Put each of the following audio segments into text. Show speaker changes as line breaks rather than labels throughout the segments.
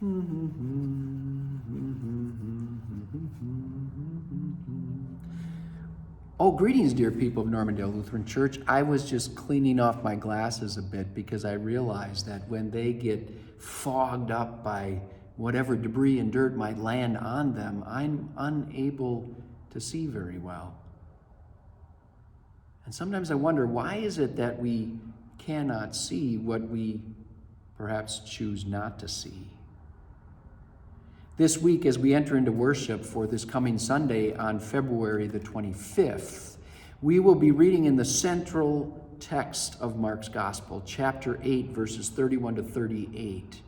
Oh, greetings, dear people of Normandale Lutheran Church. I was just cleaning off my glasses a bit because I realized that when they get fogged up by whatever debris and dirt might land on them, I'm unable to see very well. And sometimes I wonder, why is it that we cannot see what we perhaps choose not to see? This week, as we enter into worship for this coming Sunday on February the 25th, we will be reading in the central text of Mark's Gospel, chapter 8, verses 31 to 38.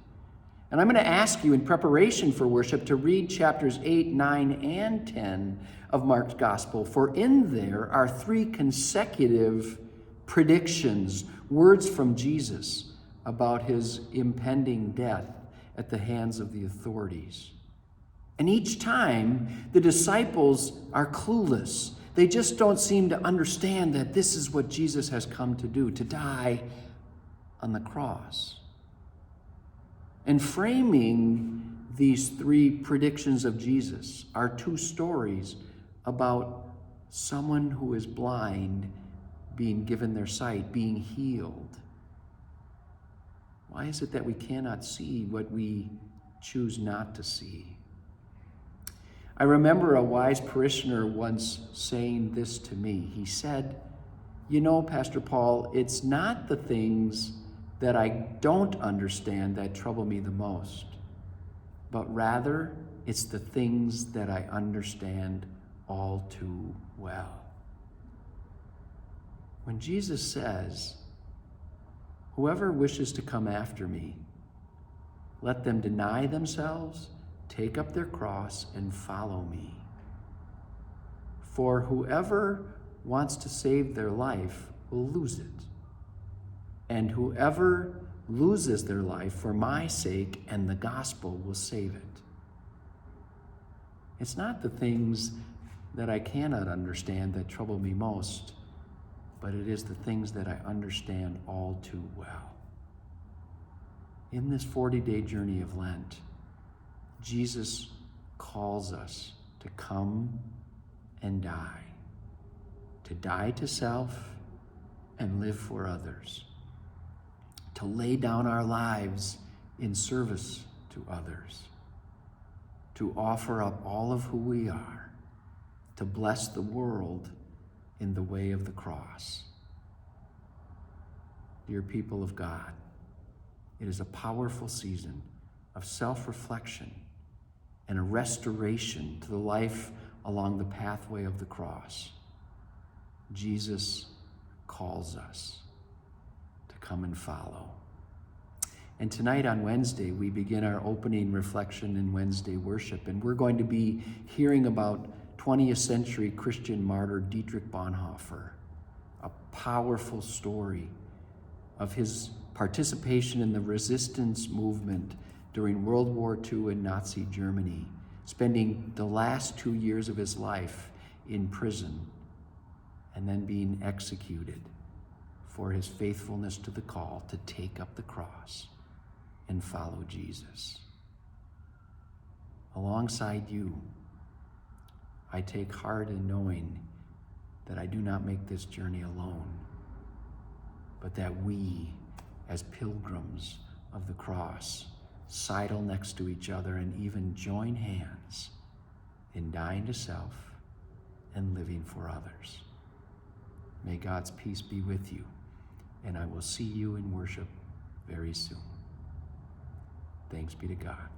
And I'm going to ask you in preparation for worship to read chapters 8, 9, and 10 of Mark's Gospel, for in there are three consecutive predictions, words from Jesus about his impending death at the hands of the authorities. And each time, the disciples are clueless. They just don't seem to understand that this is what Jesus has come to do, to die on the cross. And framing these three predictions of Jesus are two stories about someone who is blind being given their sight, being healed. Why is it that we cannot see what we choose not to see? I remember a wise parishioner once saying this to me. He said, "You know, Pastor Paul, it's not the things that I don't understand that trouble me the most, but rather it's the things that I understand all too well." When Jesus says, "Whoever wishes to come after me, let them deny themselves, take up their cross, and follow me. For whoever wants to save their life will lose it. And whoever loses their life for my sake and the gospel will save it." It's not the things that I cannot understand that trouble me most, but it is the things that I understand all too well. In this 40-day journey of Lent, Jesus calls us to come and die, to die to self and live for others, to lay down our lives in service to others, to offer up all of who we are, to bless the world in the way of the cross. Dear people of God, it is a powerful season of self-reflection and a restoration to the life along the pathway of the cross. Jesus calls us to come and follow. And tonight on Wednesday, we begin our opening reflection in Wednesday worship, and we're going to be hearing about 20th century Christian martyr Dietrich Bonhoeffer, a powerful story of his participation in the resistance movement during World War II in Nazi Germany, spending the last 2 years of his life in prison and then being executed for his faithfulness to the call to take up the cross and follow Jesus. Alongside you, I take heart in knowing that I do not make this journey alone, but that we, as pilgrims of the cross, sidle next to each other and even join hands in dying to self and living for others. May God's peace be with you, and I will see you in worship very soon. Thanks be to God.